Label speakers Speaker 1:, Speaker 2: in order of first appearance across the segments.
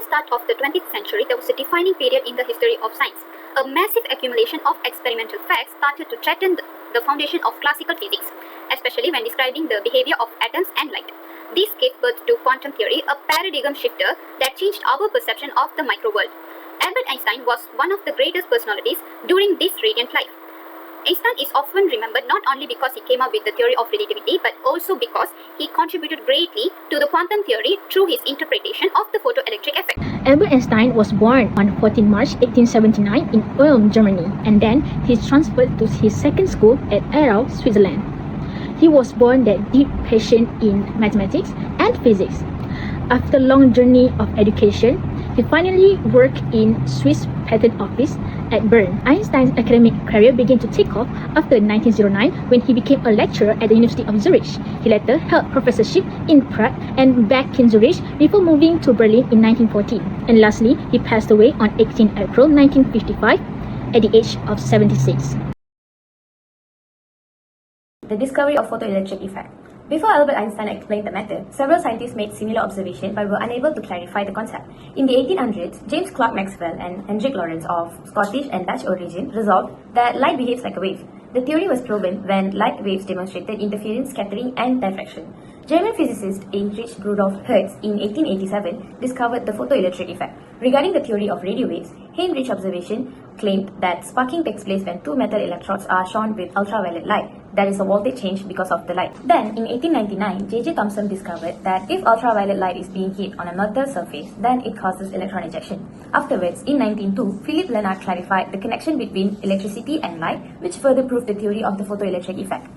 Speaker 1: start of the 20th century, there was a defining period in the history of science. A massive accumulation of experimental facts started to threaten the foundation of classical physics, especially when describing the behavior of atoms and light. This gave birth to quantum theory, a paradigm shifter that changed our perception of the microworld. Albert Einstein was one of the greatest personalities during this radiant life. Einstein is often remembered not only because he came up with the theory of relativity, but also because he contributed greatly to the quantum theory through his interpretation of the photoelectric effect.
Speaker 2: Albert Einstein was born on 14 March 1879 in Ulm, Germany, and then he transferred to his second school at Aarau, Switzerland. He was born that deep passion in mathematics and physics. After a long journey of education, he finally worked in Swiss Patent Office at Bern. Einstein's academic career began to take off after 1909 when he became a lecturer at the University of Zurich. He later held professorship in Prague and back in Zurich before moving to Berlin in 1914. And lastly, he passed away on 18 April 1955 at the age of 76.
Speaker 3: The discovery of photoelectric effect. Before Albert Einstein explained the matter, several scientists made similar observations but were unable to clarify the concept. In the 1800s, James Clerk Maxwell and Hendrik Lorentz of Scottish and Dutch origin resolved that light behaves like a wave. The theory was proven when light waves demonstrated interference, scattering, and diffraction. German physicist Heinrich Rudolf Hertz in 1887 discovered the photoelectric effect. Regarding the theory of radio waves, Heinrich's observation claimed that sparking takes place when two metal electrodes are shone with ultraviolet light. There is a voltage change because of the light. Then, in 1899, J.J. Thomson discovered that if ultraviolet light is being hit on a metal surface, then it causes electron ejection. Afterwards, in 1902, Philip Lenard clarified the connection between electricity and light, which further proved the theory of the photoelectric effect.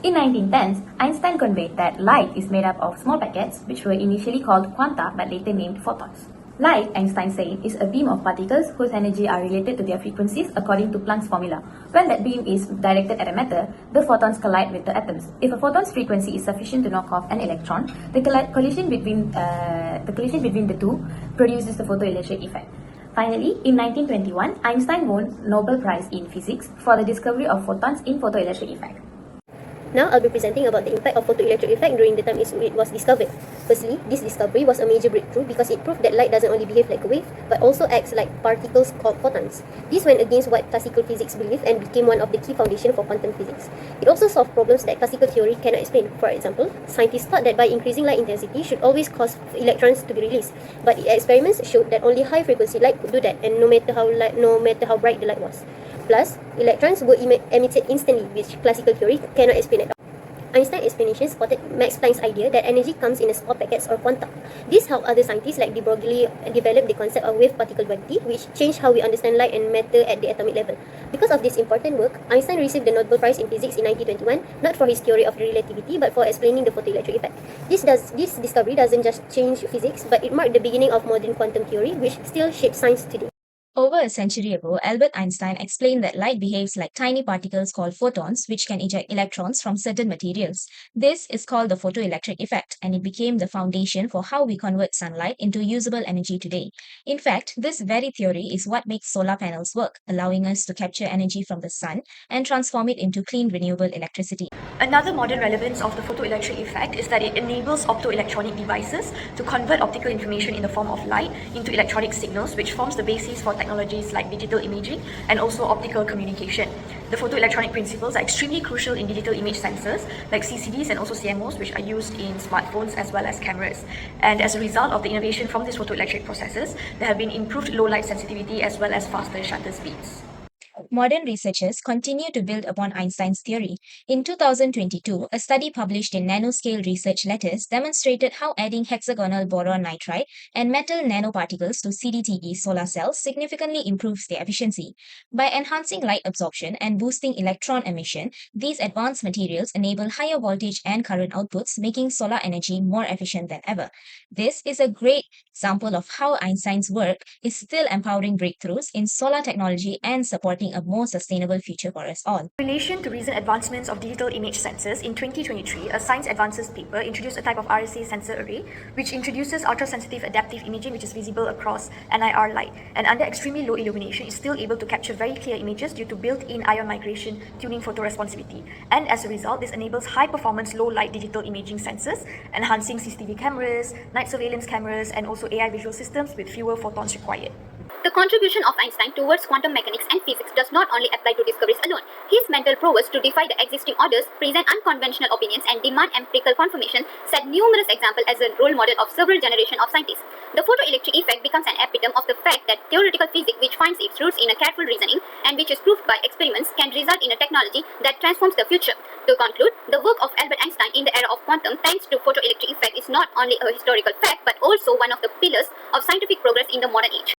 Speaker 3: In 1910s, Einstein conveyed that light is made up of small packets, which were initially called quanta but later named photons. Light, Einstein said, is a beam of particles whose energy are related to their frequencies according to Planck's formula. When that beam is directed at a matter, the photons collide with the atoms. If a photon's frequency is sufficient to knock off an electron, the collision between the two produces the photoelectric effect. Finally, in 1921, Einstein won Nobel Prize in Physics for the discovery of photons in photoelectric effect.
Speaker 4: Now I'll be presenting about the impact of photoelectric effect during the time it was discovered. Firstly, this discovery was a major breakthrough because it proved that light doesn't only behave like a wave, but also acts like particles called photons. This went against what classical physics believed and became one of the key foundations for quantum physics. It also solved problems that classical theory cannot explain. For example, scientists thought that by increasing light intensity should always cause electrons to be released, but experiments showed that only high-frequency light could do that, and no matter how bright the light was. Plus, electrons were emitted instantly, which classical theory cannot explain at all. Einstein's explanation spotted Max Planck's idea that energy comes in small packets or quanta. This helped other scientists like de Broglie develop the concept of wave-particle duality, which changed how we understand light and matter at the atomic level. Because of this important work, Einstein received the Nobel Prize in Physics in 1921, not for his theory of relativity, but for explaining the photoelectric effect. This discovery doesn't just change physics, but it marked the beginning of modern quantum theory, which still shapes science today.
Speaker 5: Over a century ago, Albert Einstein explained that light behaves like tiny particles called photons, which can eject electrons from certain materials. This is called the photoelectric effect, and it became the foundation for how we convert sunlight into usable energy today. In fact, this very theory is what makes solar panels work, allowing us to capture energy from the sun and transform it into clean, renewable electricity.
Speaker 6: Another modern relevance of the photoelectric effect is that it enables optoelectronic devices to convert optical information in the form of light into electronic signals, which forms the basis for technologies like digital imaging and also optical communication. The photoelectronic principles are extremely crucial in digital image sensors like CCDs and also CMOs, which are used in smartphones as well as cameras. And as a result of the innovation from these photoelectric processes, there have been improved low light sensitivity as well as faster shutter speeds.
Speaker 5: Modern researchers continue to build upon Einstein's theory. In 2022, a study published in Nanoscale Research Letters demonstrated how adding hexagonal boron nitride and metal nanoparticles to CDTE solar cells significantly improves their efficiency. By enhancing light absorption and boosting electron emission, these advanced materials enable higher voltage and current outputs, making solar energy more efficient than ever. This is a great example of how Einstein's work is still empowering breakthroughs in solar technology and supporting a more sustainable future for us all.
Speaker 6: In relation to recent advancements of digital image sensors, in 2023, a Science Advances paper introduced a type of RSA sensor array which introduces ultra-sensitive adaptive imaging which is visible across NIR light, and under extremely low illumination is still able to capture very clear images due to built-in ion migration tuning photoresponsivity. And as a result, this enables high-performance low-light digital imaging sensors, enhancing CCTV cameras, night surveillance cameras, and also AI visual systems with fewer photons required.
Speaker 1: The contribution of Einstein towards quantum mechanics and physics does not only apply to discoveries alone. His mental prowess to defy the existing orders, present unconventional opinions, and demand empirical confirmation set numerous examples as a role model of several generations of scientists. The photoelectric effect becomes an epitome of the fact that theoretical physics, which finds its roots in a careful reasoning and which is proved by experiments, can result in a technology that transforms the future. To conclude, the work of Albert Einstein in the era of quantum, thanks to photoelectric effect, is not only a historical fact but also one of the pillars of scientific progress in the modern age.